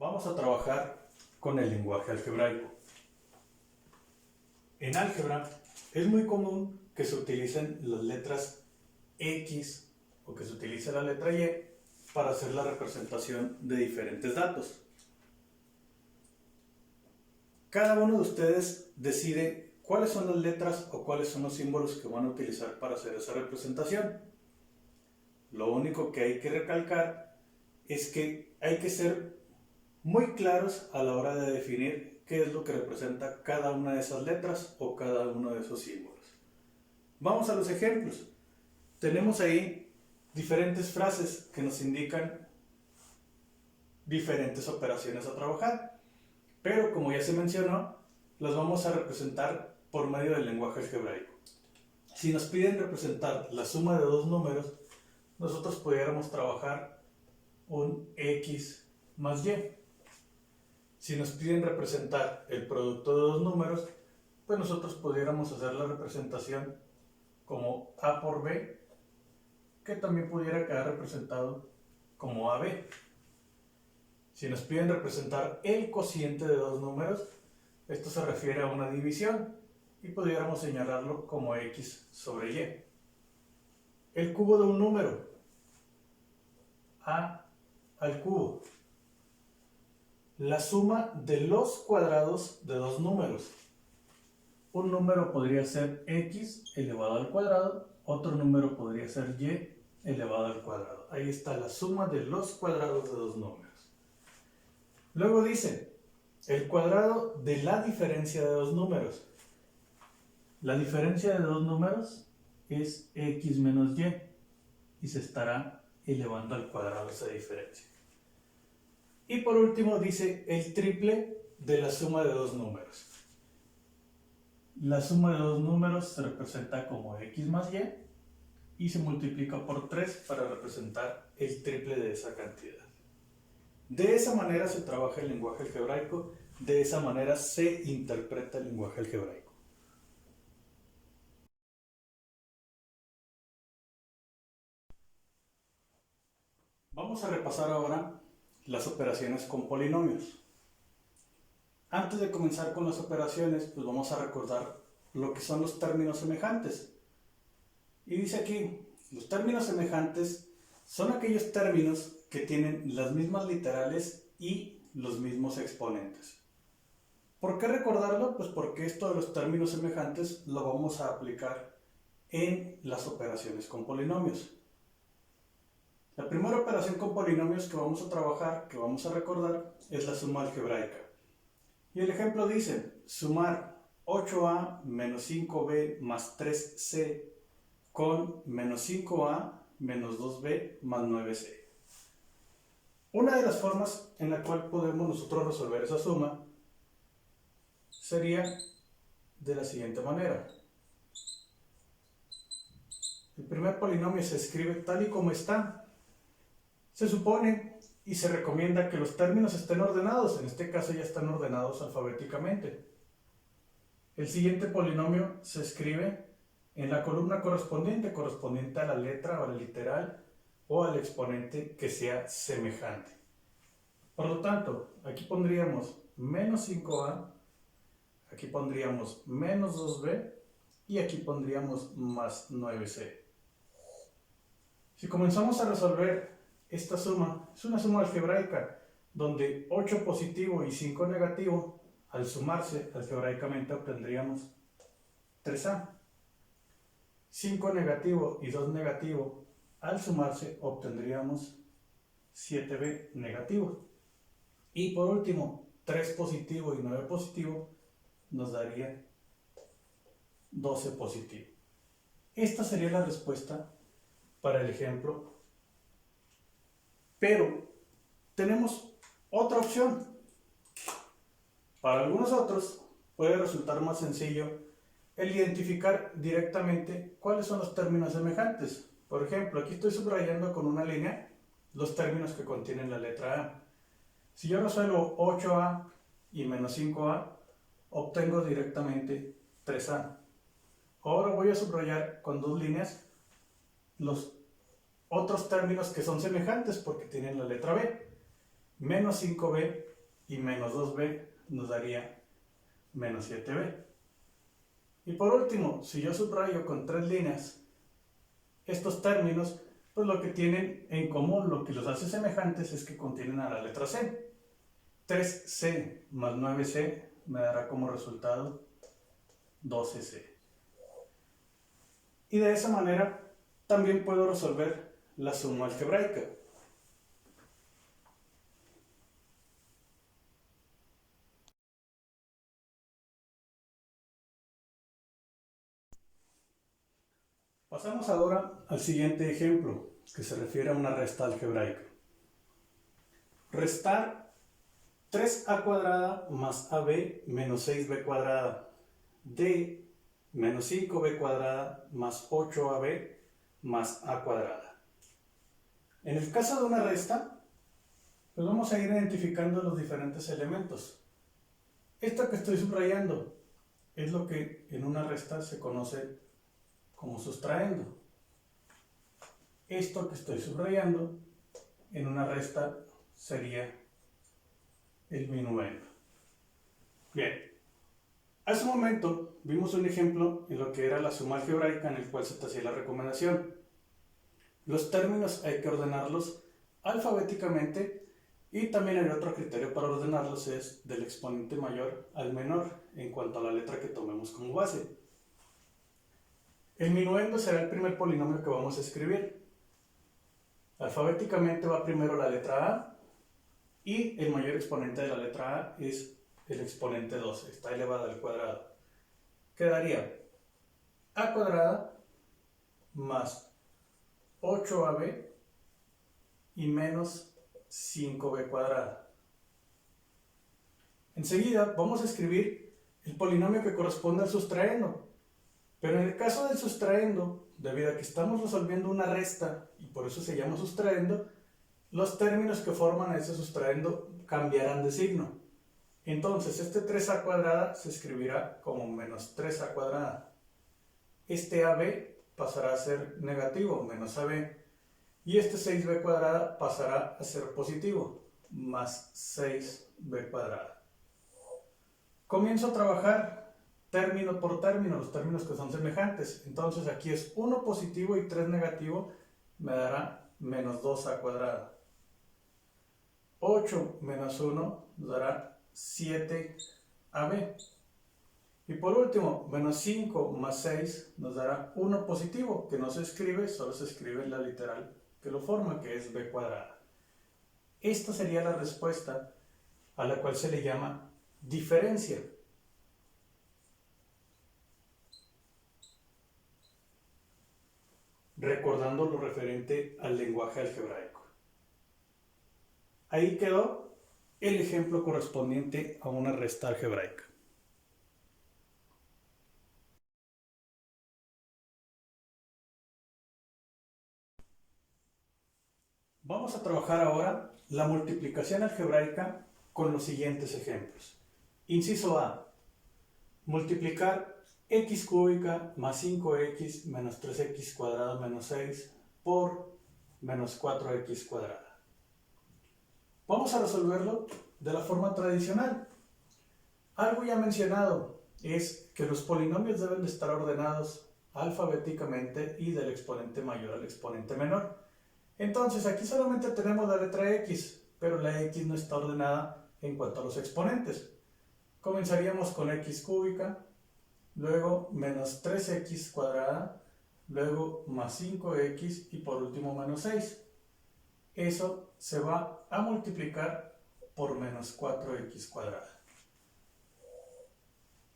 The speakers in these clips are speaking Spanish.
Vamos a trabajar con el lenguaje algebraico. En álgebra es muy común que se utilicen las letras X o que se utilice la letra Y para hacer la representación de diferentes datos. Cada uno de ustedes decide cuáles son las letras o cuáles son los símbolos que van a utilizar para hacer esa representación. Lo único que hay que recalcar es que hay que ser muy claros a la hora de definir qué es lo que representa cada una de esas letras o cada uno de esos símbolos. Vamos a los ejemplos. Tenemos ahí diferentes frases que nos indican diferentes operaciones a trabajar, pero como ya se mencionó, las vamos a representar por medio del lenguaje algebraico. Si nos piden representar la suma de dos números, nosotros pudiéramos trabajar un X más Y. Si nos piden representar el producto de dos números, pues nosotros pudiéramos hacer la representación como A por B, que también pudiera quedar representado como AB. Si nos piden representar el cociente de dos números, esto se refiere a una división y pudiéramos señalarlo como X sobre Y. El cubo de un número, A al cubo. La suma de los cuadrados de dos números. Un número podría ser X elevado al cuadrado, otro número podría ser Y elevado al cuadrado. Ahí está la suma de los cuadrados de dos números. Luego dice, el cuadrado de la diferencia de dos números. La diferencia de dos números es X menos Y y se estará elevando al cuadrado esa diferencia. Y por último dice el triple de la suma de dos números. La suma de dos números se representa como X más Y se multiplica por 3 para representar el triple de esa cantidad. De esa manera se trabaja el lenguaje algebraico, de esa manera se interpreta el lenguaje algebraico. Vamos a repasar ahora las operaciones con polinomios. Antes de comenzar con las operaciones, pues vamos a recordar lo que son los términos semejantes. Y dice aquí, los términos semejantes son aquellos términos que tienen las mismas literales y los mismos exponentes. ¿Por qué recordarlo? Pues porque esto de los términos semejantes lo vamos a aplicar en las operaciones con polinomios. La primera operación con polinomios que vamos a trabajar, que vamos a recordar, es la suma algebraica. Y el ejemplo dice, sumar 8a menos 5b más 3c con menos 5a menos 2b más 9c. Una de las formas en la cual podemos nosotros resolver esa suma sería de la siguiente manera. El primer polinomio se escribe tal y como está. Se supone y se recomienda que los términos estén ordenados, en este caso ya están ordenados alfabéticamente. El siguiente polinomio se escribe en la columna correspondiente a la letra o al literal o al exponente que sea semejante. Por lo tanto, aquí pondríamos menos 5a, aquí pondríamos menos 2b y aquí pondríamos más 9c. Si comenzamos a resolver esta suma, es una suma algebraica donde 8 positivo y 5 negativo, al sumarse algebraicamente obtendríamos 3a. 5 negativo y 2 negativo, al sumarse obtendríamos 7b negativo. Y por último, 3 positivo y 9 positivo nos daría 12 positivo. Esta sería la respuesta para el ejemplo. Pero tenemos otra opción. Para algunos otros puede resultar más sencillo el identificar directamente cuáles son los términos semejantes. Por ejemplo, aquí estoy subrayando con una línea los términos que contienen la letra A. Si yo resuelvo 8a y menos 5a, obtengo directamente 3a. Ahora voy a subrayar con dos líneas los otros términos que son semejantes porque tienen la letra B. Menos 5b y menos 2b nos daría menos 7b. Y por último, si yo subrayo con 3 líneas estos términos, pues lo que tienen en común, lo que los hace semejantes es que contienen a la letra c. 3c más 9c me dará como resultado 12c. Y de esa manera también puedo resolver la suma algebraica. Pasamos ahora al siguiente ejemplo, que se refiere a una resta algebraica. Restar 3a cuadrada más ab menos 6b cuadrada de menos 5b cuadrada más 8ab más a cuadrada. En el caso de una resta, pues vamos a ir identificando los diferentes elementos. Esto que estoy subrayando es lo que en una resta se conoce como sustraendo. Esto que estoy subrayando en una resta sería el minuendo. Bien, hace un momento vimos un ejemplo en lo que era la suma algebraica en el cual se te hacía la recomendación. Los términos hay que ordenarlos alfabéticamente y también hay otro criterio para ordenarlos, es del exponente mayor al menor en cuanto a la letra que tomemos como base. El minuendo será el primer polinomio que vamos a escribir. Alfabéticamente va primero la letra A y el mayor exponente de la letra A es el exponente 12, está elevado al cuadrado. Quedaría a cuadrada más 8ab y menos 5b cuadrada. Enseguida vamos a escribir el polinomio que corresponde al sustraendo. Pero en el caso del sustraendo, debido a que estamos resolviendo una resta y por eso se llama sustraendo, los términos que forman ese sustraendo cambiarán de signo. Entonces este 3a cuadrada se escribirá como menos 3a cuadrada. Este ab pasará a ser negativo, menos ab. Y este 6b cuadrada pasará a ser positivo, más 6b cuadrada. Comienzo a trabajar término por término, los términos que son semejantes. Entonces aquí es 1 positivo y 3 negativo, me dará menos 2a cuadrada. 8 menos 1 nos dará 7ab. Y por último, menos 5 más 6 nos dará 1 positivo, que no se escribe, solo se escribe en la literal que lo forma, que es b cuadrada. Esta sería la respuesta a la cual se le llama diferencia. Recordando lo referente al lenguaje algebraico. Ahí quedó el ejemplo correspondiente a una resta algebraica. Vamos a trabajar ahora la multiplicación algebraica con los siguientes ejemplos. Inciso A. Multiplicar x cúbica más 5x menos 3x cuadrado menos 6 por menos 4x cuadrada. Vamos a resolverlo de la forma tradicional. Algo ya mencionado es que los polinomios deben de estar ordenados alfabéticamente y del exponente mayor al exponente menor. Entonces aquí solamente tenemos la letra x, pero la x no está ordenada en cuanto a los exponentes. Comenzaríamos con x cúbica, luego menos 3x cuadrada, luego más 5x y por último menos 6. Eso se va a multiplicar por menos 4x cuadrada.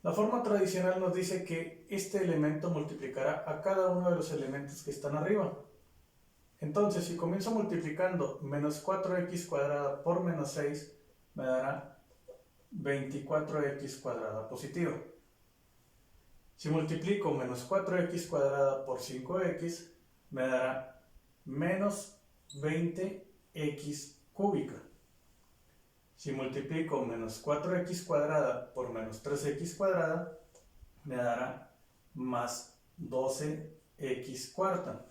La forma tradicional nos dice que este elemento multiplicará a cada uno de los elementos que están arriba. Entonces, si comienzo multiplicando menos 4x cuadrada por menos 6, me dará 24x cuadrada positivo. Si multiplico menos 4x cuadrada por 5x, me dará menos 20x cúbica. Si multiplico menos 4x cuadrada por menos 3x cuadrada, me dará más 12x cuarta.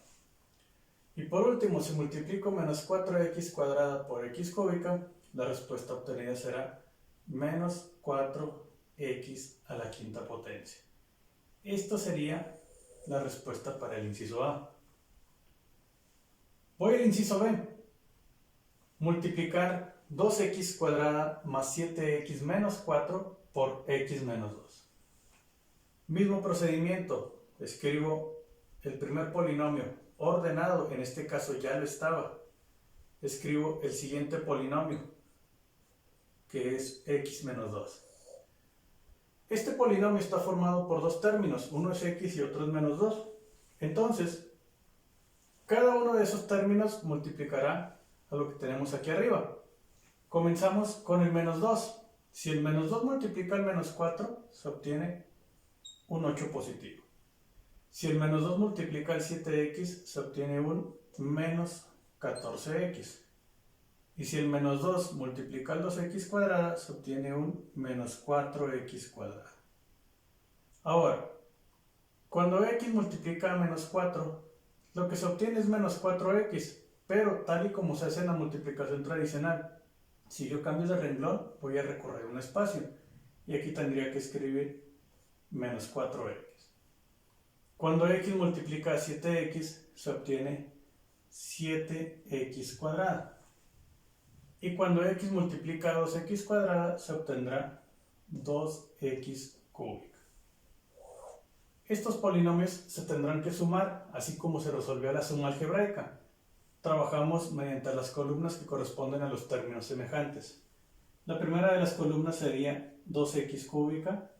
Y por último, si multiplico menos 4x cuadrada por x cúbica, la respuesta obtenida será menos 4x a la quinta potencia. Esto sería la respuesta para el inciso A. Voy al inciso B. Multiplicar 2x cuadrada más 7x menos 4 por x menos 2. Mismo procedimiento. Escribo el primer polinomio ordenado, en este caso ya lo estaba. Escribo el siguiente polinomio, que es x menos 2. Este polinomio está formado por dos términos, uno es x y otro es menos 2. Entonces, cada uno de esos términos multiplicará a lo que tenemos aquí arriba. Comenzamos con el menos 2. Si el menos 2 multiplica al menos 4, se obtiene un 8 positivo. Si el menos 2 multiplica al 7x, se obtiene un menos 14x. Y si el menos 2 multiplica al 2x cuadrada, se obtiene un menos 4x cuadrada. Ahora, cuando x multiplica a menos 4, lo que se obtiene es menos 4x, pero tal y como se hace en la multiplicación tradicional, si yo cambio de renglón, voy a recorrer un espacio. Y aquí tendría que escribir menos 4x. Cuando x multiplica a 7x, se obtiene 7x cuadrada. Y cuando x multiplica a 2x cuadrada, se obtendrá 2x cúbica. Estos polinomios se tendrán que sumar, así como se resolvió la suma algebraica. Trabajamos mediante las columnas que corresponden a los términos semejantes. La primera de las columnas sería 2x cúbica.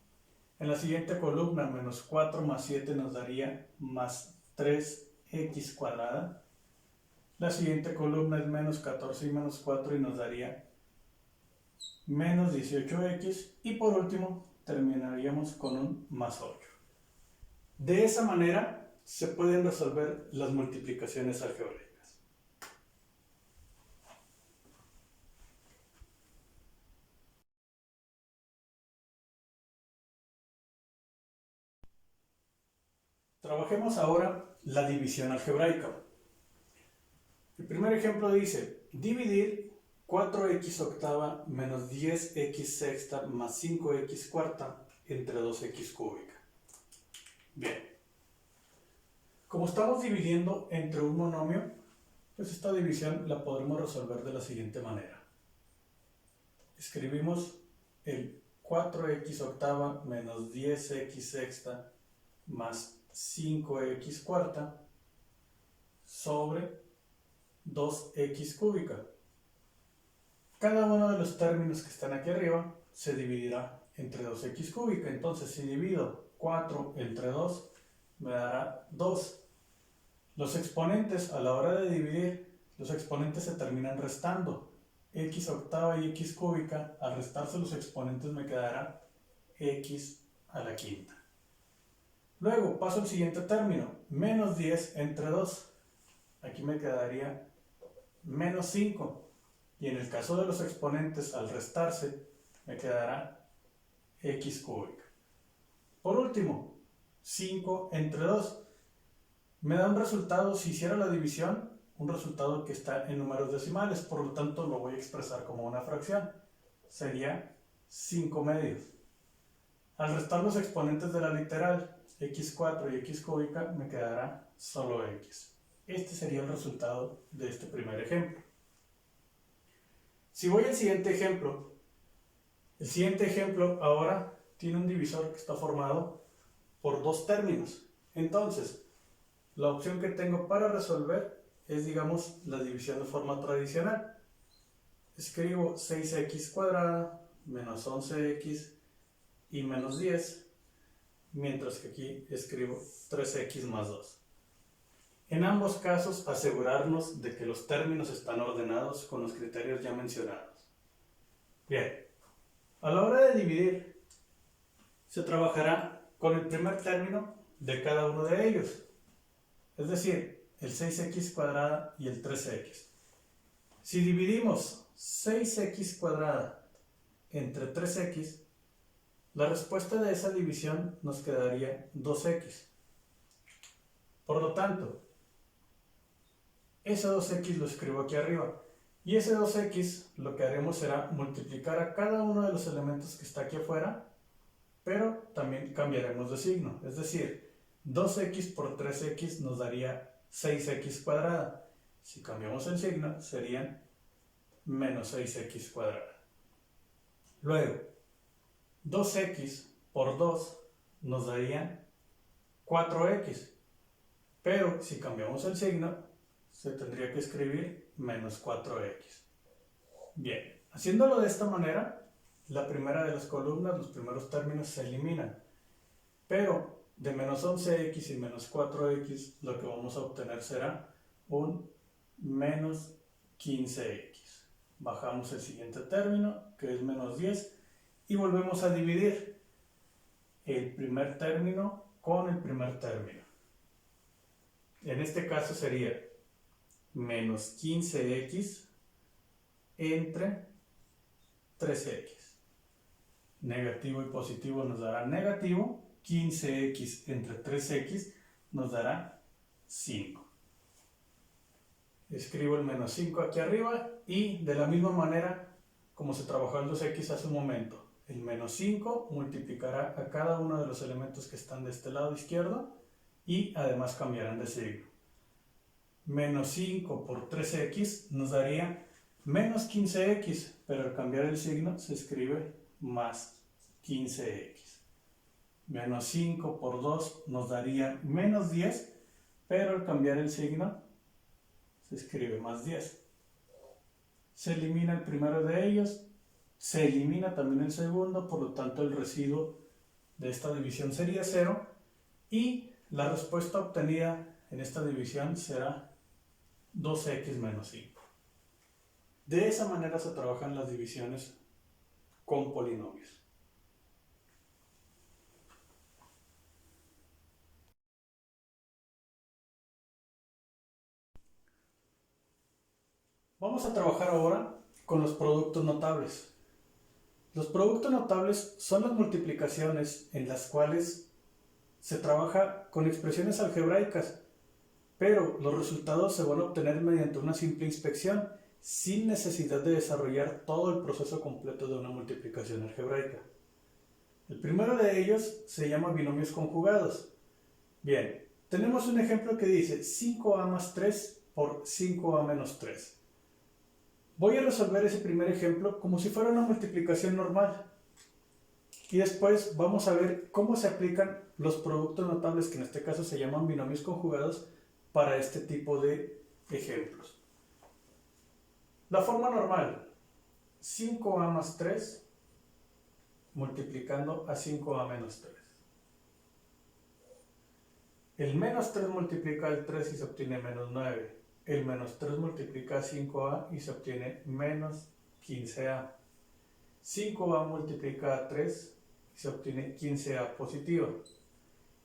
En la siguiente columna, menos 4 más 7 nos daría más 3x cuadrada. La siguiente columna es menos 14 y menos 4 y nos daría menos 18x. Y por último, terminaríamos con un más 8. De esa manera se pueden resolver las multiplicaciones algebraicas. Trabajemos ahora la división algebraica. El primer ejemplo dice, dividir 4x octava menos 10x sexta más 5x cuarta entre 2x cúbica. Bien. Como estamos dividiendo entre un monomio, pues esta división la podremos resolver de la siguiente manera. Escribimos el 4x octava menos 10x sexta más 5x cuarta sobre 2x cúbica. Cada uno de los términos que están aquí arriba se dividirá entre 2x cúbica. Entonces, si divido 4 entre 2, me dará 2. Los exponentes, a la hora de dividir, los exponentes se terminan restando. X octava y x cúbica, al restarse los exponentes me quedará x a la quinta. Luego paso al siguiente término, menos 10 entre 2. Aquí me quedaría menos 5. Y en el caso de los exponentes, al restarse, me quedará x cúbica. Por último, 5 entre 2. Me da un resultado, si hiciera la división, un resultado que está en números decimales, por lo tanto lo voy a expresar como una fracción. Sería 5 medios. Al restar los exponentes de la literal, x4 y x cúbica, me quedará solo x. Este sería el resultado de este primer ejemplo. Si voy al siguiente ejemplo, el siguiente ejemplo ahora tiene un divisor que está formado por dos términos. Entonces, la opción que tengo para resolver es, digamos, la división de forma tradicional. Escribo 6x cuadrada menos 11x y menos 10, mientras que aquí escribo 3x más 2. En ambos casos, asegurarnos de que los términos están ordenados con los criterios ya mencionados. Bien, a la hora de dividir, se trabajará con el primer término de cada uno de ellos, es decir, el 6x cuadrada y el 3x. Si dividimos 6x cuadrada entre 3x, la respuesta de esa división nos quedaría 2x. Por lo tanto, ese 2x lo escribo aquí arriba. Y ese 2x lo que haremos será multiplicar a cada uno de los elementos que está aquí afuera, pero también cambiaremos de signo. Es decir, 2x por 3x nos daría 6x cuadrada. Si cambiamos el signo, serían menos 6x cuadrada. Luego, 2x por 2 nos daría 4x. Pero si cambiamos el signo, se tendría que escribir menos 4x. Bien, haciéndolo de esta manera, la primera de las columnas, los primeros términos se eliminan. Pero de menos 11x y menos 4x, lo que vamos a obtener será un menos 15x. Bajamos el siguiente término, que es menos 10, y volvemos a dividir el primer término con el primer término. En este caso sería menos 15x entre 3x. Negativo y positivo nos dará negativo. 15x entre 3x nos dará 5. Escribo el menos 5 aquí arriba y de la misma manera como se trabajó el 2x hace un momento, el menos 5 multiplicará a cada uno de los elementos que están de este lado izquierdo y además cambiarán de signo. Menos 5 por 3x nos daría menos 15x, pero al cambiar el signo se escribe más 15x. Menos 5 por 2 nos daría menos 10, pero al cambiar el signo se escribe más 10. Se elimina el primero de ellos, se elimina también el segundo, por lo tanto el residuo de esta división sería 0 y la respuesta obtenida en esta división será 2x menos 5. De esa manera se trabajan las divisiones con polinomios. Vamos a trabajar ahora con los productos notables. Los productos notables son las multiplicaciones en las cuales se trabaja con expresiones algebraicas, pero los resultados se van a obtener mediante una simple inspección, sin necesidad de desarrollar todo el proceso completo de una multiplicación algebraica. El primero de ellos se llama binomios conjugados. Bien, tenemos un ejemplo que dice 5a más 3 por 5a menos 3. Voy a resolver ese primer ejemplo como si fuera una multiplicación normal. Y después vamos a ver cómo se aplican los productos notables, que en este caso se llaman binomios conjugados, para este tipo de ejemplos. La forma normal, 5a más 3 multiplicando a 5a menos 3. El menos 3 multiplica al 3 y se obtiene menos 9. El menos 3 multiplica a 5a y se obtiene menos 15a. 5a multiplica a 3 y se obtiene 15a positivo.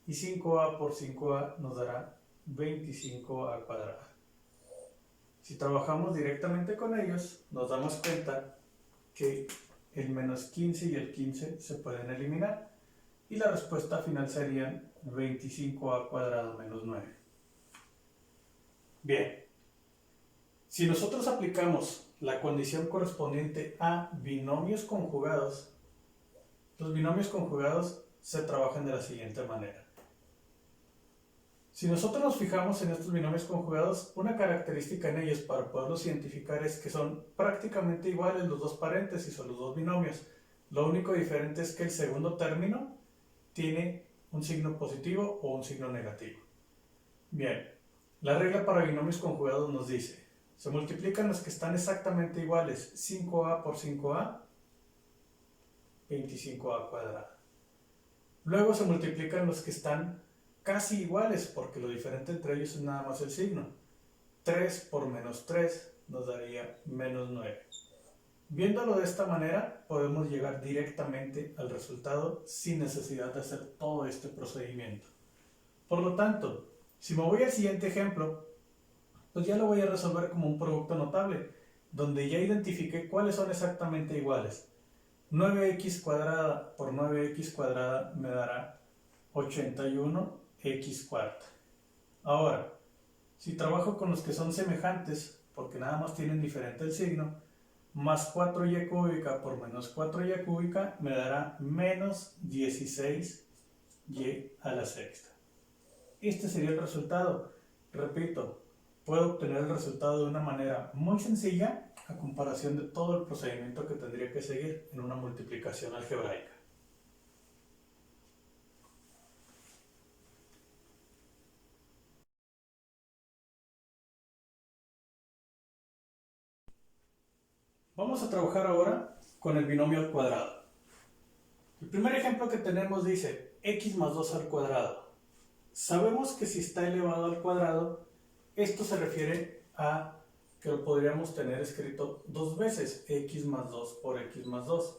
Y 5a por 5a nos dará 25a cuadrada. Si trabajamos directamente con ellos, nos damos cuenta que el menos 15 y el 15 se pueden eliminar. Y la respuesta final serían 25a cuadrado menos 9. Bien. Si nosotros aplicamos la condición correspondiente a binomios conjugados, los binomios conjugados se trabajan de la siguiente manera. Si nosotros nos fijamos en estos binomios conjugados, una característica en ellos para poderlos identificar es que son prácticamente iguales los dos paréntesis o los dos binomios. Lo único diferente es que el segundo término tiene un signo positivo o un signo negativo. Bien, la regla para binomios conjugados nos dice: se multiplican los que están exactamente iguales, 5a por 5a, 25a cuadrada. Luego se multiplican los que están casi iguales, porque lo diferente entre ellos es nada más el signo. 3 por menos 3 nos daría menos 9. Viéndolo de esta manera, podemos llegar directamente al resultado sin necesidad de hacer todo este procedimiento. Por lo tanto, si me voy al siguiente ejemplo, pues ya lo voy a resolver como un producto notable, donde ya identifiqué cuáles son exactamente iguales. 9x cuadrada por 9x cuadrada me dará 81x cuarta. Ahora, si trabajo con los que son semejantes, porque nada más tienen diferente el signo, más 4y cúbica por menos 4y cúbica me dará menos 16y a la sexta. Este sería el resultado. Repito, puedo obtener el resultado de una manera muy sencilla a comparación de todo el procedimiento que tendría que seguir en una multiplicación algebraica. Vamos a trabajar ahora con el binomio al cuadrado. El primer ejemplo que tenemos dice x más 2 al cuadrado. Sabemos que si está elevado al cuadrado, esto se refiere a que lo podríamos tener escrito dos veces, x más 2 por x más 2.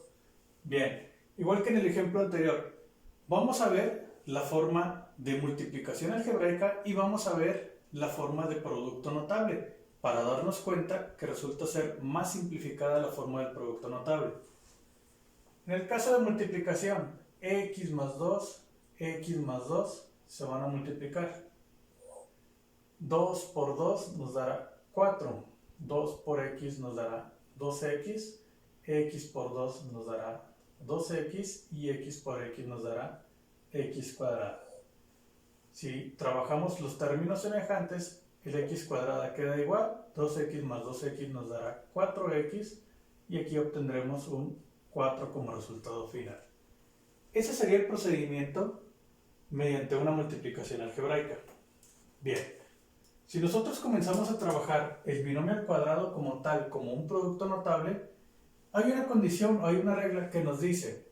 Bien, igual que en el ejemplo anterior, vamos a ver la forma de multiplicación algebraica y vamos a ver la forma de producto notable, para darnos cuenta que resulta ser más simplificada la forma del producto notable. En el caso de multiplicación, x más 2 se van a multiplicar. 2 por 2 nos dará 4, 2 por x nos dará 2x, x por 2 nos dará 2x y x por x nos dará x cuadrado. Si trabajamos los términos semejantes, el x cuadrada queda igual, 2x más 2x nos dará 4x y aquí obtendremos un 4 como resultado final. Ese sería el procedimiento mediante una multiplicación algebraica. Bien, si nosotros comenzamos a trabajar el binomio al cuadrado como tal, como un producto notable, hay una condición o hay una regla que nos dice: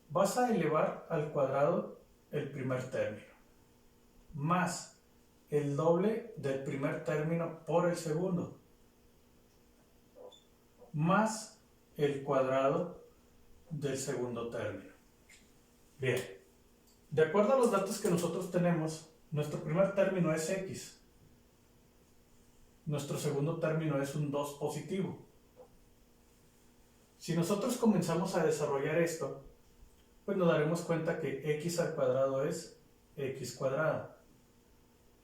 vas a elevar al cuadrado el primer término, más el doble del primer término por el segundo, más el cuadrado del segundo término. Bien, de acuerdo a los datos que nosotros tenemos, nuestro primer término es x, nuestro segundo término es un 2 positivo. Si nosotros comenzamos a desarrollar esto, pues nos daremos cuenta que x al cuadrado es x cuadrada.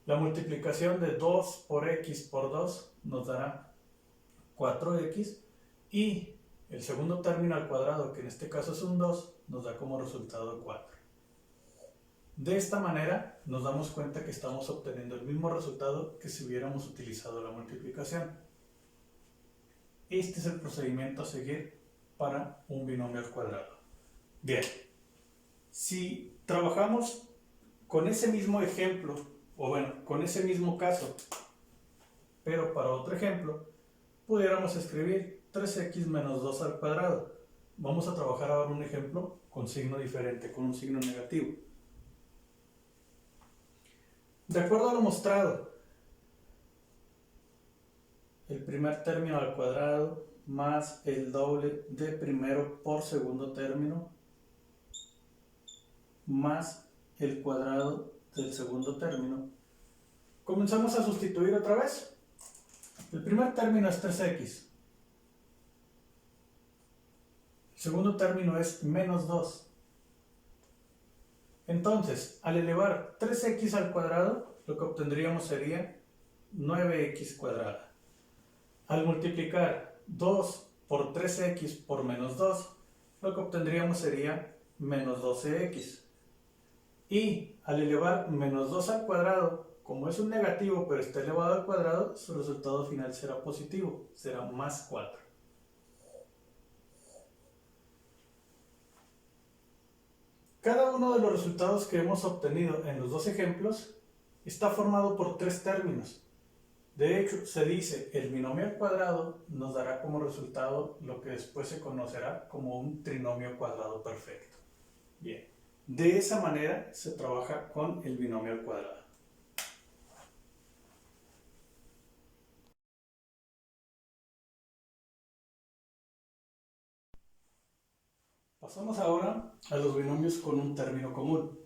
La multiplicación de 2 por x por 2 nos dará 4x y el segundo término al cuadrado, que en este caso es un 2, nos da como resultado 4. De esta manera nos damos cuenta que estamos obteniendo el mismo resultado que si hubiéramos utilizado la multiplicación. Este es el procedimiento a seguir para un binomio al cuadrado. Bien, si trabajamos con ese mismo ejemplo, o bueno, con ese mismo caso, pero para otro ejemplo, pudiéramos escribir 3x menos 2 al cuadrado. Vamos a trabajar ahora un ejemplo con signo diferente, con un signo negativo. De acuerdo a lo mostrado, el primer término al cuadrado más el doble de primero por segundo término más el cuadrado del segundo término. Comenzamos a sustituir otra vez. El primer término es 3x. El segundo término es menos 2. Entonces, al elevar 3x al cuadrado, lo que obtendríamos sería 9x cuadrada. Al multiplicar 2 por 3x por menos 2, lo que obtendríamos sería menos 12x. Y al elevar menos 2 al cuadrado, como es un negativo pero está elevado al cuadrado, su resultado final será positivo, será más 4. Cada uno de los resultados que hemos obtenido en los dos ejemplos está formado por tres términos. De hecho, se dice el binomio al cuadrado nos dará como resultado lo que después se conocerá como un trinomio cuadrado perfecto. Bien, de esa manera se trabaja con el binomio al cuadrado. Pasamos ahora a los binomios con un término común.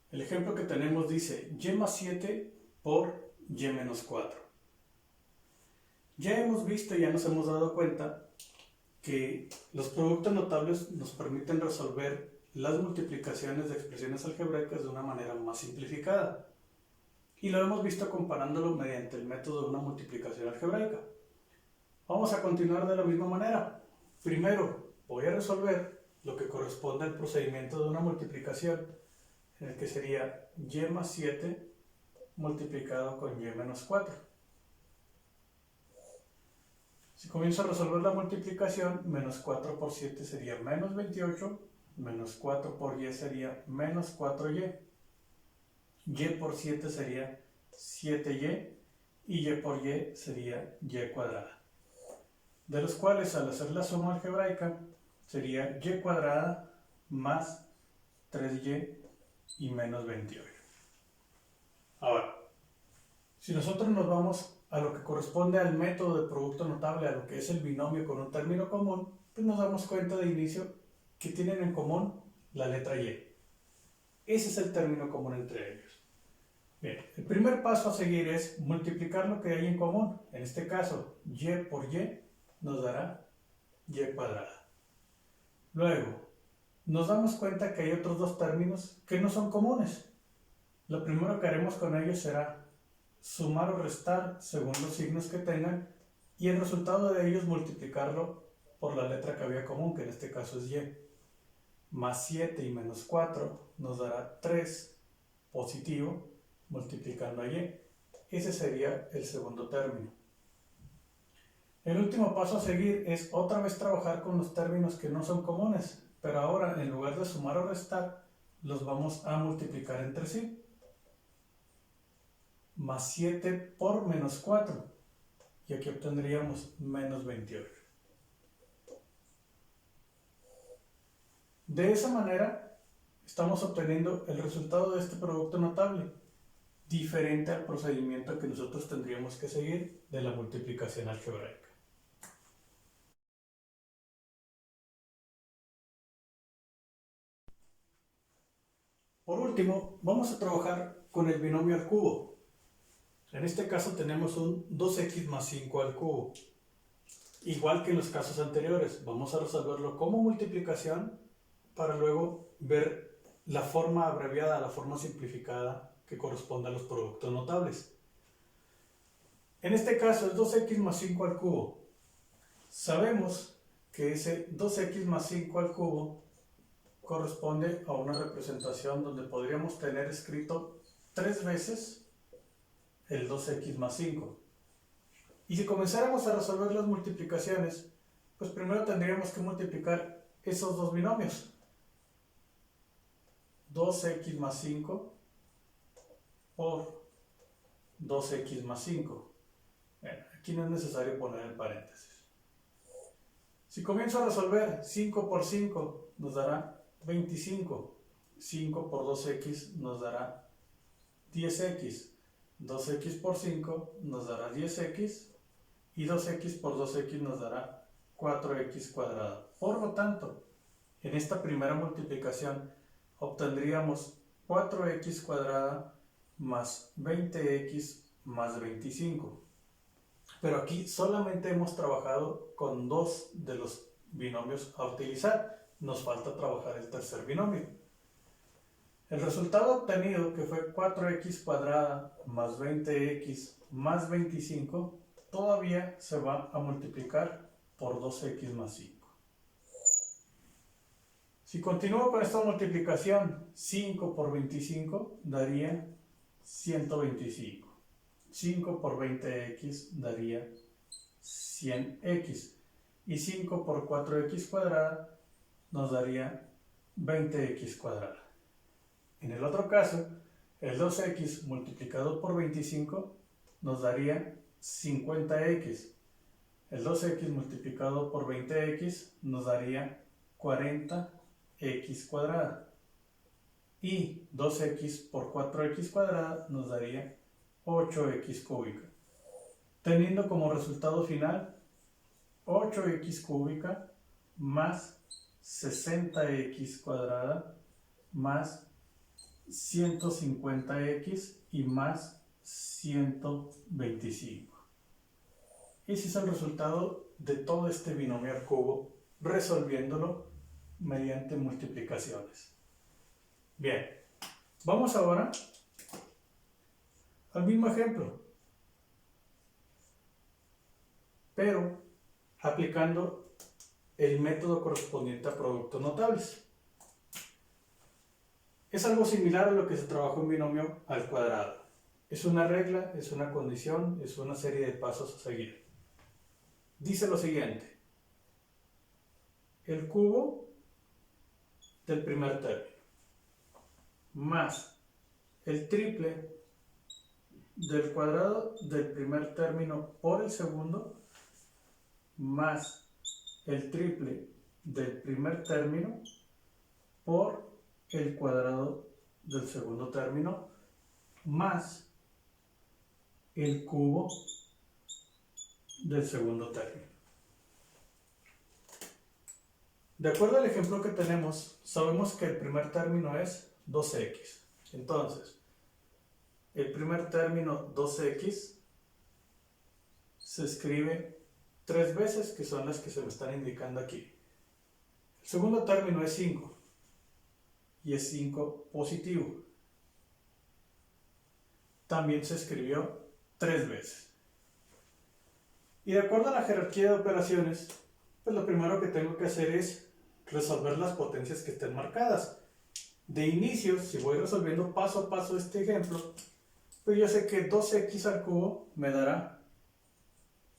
El ejemplo que tenemos dice y más 7 por y menos 4. Ya hemos visto y ya nos hemos dado cuenta que los productos notables nos permiten resolver las multiplicaciones de expresiones algebraicas de una manera más simplificada. y lo hemos visto comparándolo mediante el método de una multiplicación algebraica. Vamos a continuar de la misma manera. Primero voy a resolver lo que corresponde al procedimiento de una multiplicación, en el que sería y más 7 multiplicado con y menos 4. Si comienzo a resolver la multiplicación, menos 4 por 7 sería menos 28, menos 4 por y sería menos 4y, y por 7 sería 7y, y por y sería y cuadrada, de los cuales al hacer la suma algebraica sería y cuadrada más 3y y menos 28. Ahora, si nosotros nos vamos a lo que corresponde al método de producto notable, a lo que es el binomio con un término común, pues nos damos cuenta de inicio que tienen en común la letra y. Ese es el término común entre ellos. Bien, el primer paso a seguir es multiplicar lo que hay en común. En este caso, y por y nos dará y cuadrada. Luego, nos damos cuenta que hay otros dos términos que no son comunes. Lo primero que haremos con ellos será sumar o restar según los signos que tengan y el resultado de ellos multiplicarlo por la letra que había común, que en este caso es y. Más 7 y menos 4 nos dará 3 positivo multiplicando a y. Ese sería el segundo término. El último paso a seguir es otra vez trabajar con los términos que no son comunes, pero ahora en lugar de sumar o restar los vamos a multiplicar entre sí. Más 7 por menos 4, y aquí obtendríamos menos 28. De esa manera estamos obteniendo el resultado de este producto notable, diferente al procedimiento que nosotros tendríamos que seguir de la multiplicación algebraica. Por último, vamos a trabajar con el binomio al cubo. En este caso tenemos un 2x más 5 al cubo. Igual que en los casos anteriores, vamos a resolverlo como multiplicación para luego ver la forma abreviada, la forma simplificada que corresponde a los productos notables. En este caso es 2x más 5 al cubo. Sabemos que ese 2x más 5 al cubo corresponde a una representación donde podríamos tener escrito 3 veces el 2x más 5. Y si comenzáramos a resolver las multiplicaciones, pues primero tendríamos que multiplicar esos dos binomios. 2x más 5 por 2x más 5. Bueno, aquí no es necesario poner el paréntesis. Si comienzo a resolver 5 por 5 nos dará 25. 5 por 2x nos dará 10x. 2x por 5 nos dará 10x y 2x por 2x nos dará 4x cuadrado. Por lo tanto, en esta primera multiplicación obtendríamos 4x cuadrada más 20x más 25. Pero aquí solamente hemos trabajado con dos de los binomios a utilizar. Nos falta trabajar el tercer binomio. El resultado obtenido, que fue 4x cuadrada más 20x más 25, todavía se va a multiplicar por 2x más 5. Si continúo con esta multiplicación, 5 por 25 daría 125. 5 por 20x daría 100x. Y 5 por 4x cuadrada nos daría 20x cuadrada. En el otro caso, el 2x multiplicado por 25 nos daría 50x. El 2x multiplicado por 20x nos daría 40x cuadrada. Y 2x por 4x cuadrada nos daría 8x cúbica. Teniendo como resultado final 8x cúbica más 60x cuadrada más 150x y más 125. Ese es el resultado de todo este binomio al cubo, resolviéndolo mediante multiplicaciones. Bien, vamos ahora al mismo ejemplo, pero aplicando el método correspondiente a productos notables. Es algo similar a lo que se trabajó en binomio al cuadrado. Es una regla, es una condición, es una serie de pasos a seguir. Dice lo siguiente: el cubo del primer término más el triple del cuadrado del primer término por el segundo más el triple del primer término por el cuadrado del segundo término más el cubo del segundo término. De acuerdo al ejemplo que tenemos, sabemos que el primer término es 2x. Entonces, el primer término 2x se escribe 3 veces, que son las que se me están indicando aquí. El segundo término es 5 y es 5 positivo. También se escribió 3 veces. Y de acuerdo a la jerarquía de operaciones, pues lo primero que tengo que hacer es resolver las potencias que estén marcadas. De inicio, si voy resolviendo paso a paso este ejemplo, pues yo sé que 2x al cubo me dará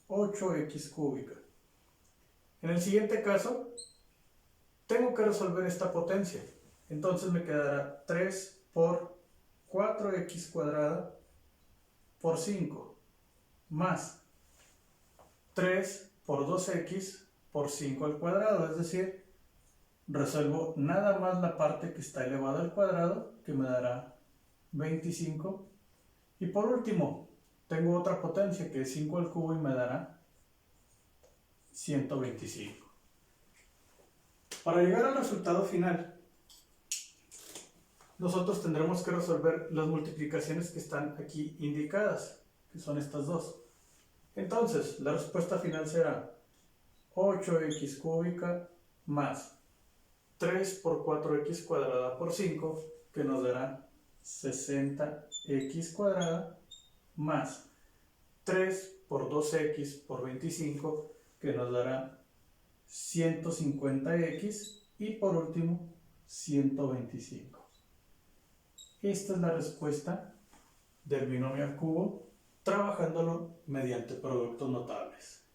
8x cúbica. En el siguiente caso, tengo que resolver esta potencia. Entonces me quedará 3 por 4x cuadrada por 5 más 3 por 2x por 5 al cuadrado, es decir, resuelvo nada más la parte que está elevada al cuadrado, que me dará 25. Y por último, tengo otra potencia que es 5 al cubo y me dará 125. Para llegar al resultado final, nosotros tendremos que resolver las multiplicaciones que están aquí indicadas, que son estas dos. Entonces, la respuesta final será 8x cúbica más 3 por 4x cuadrada por 5, que nos dará 60x cuadrada, más 3 por 2x por 25, que nos dará 150x, y por último 125. Esta es la respuesta del binomio al cubo, trabajándolo mediante productos notables.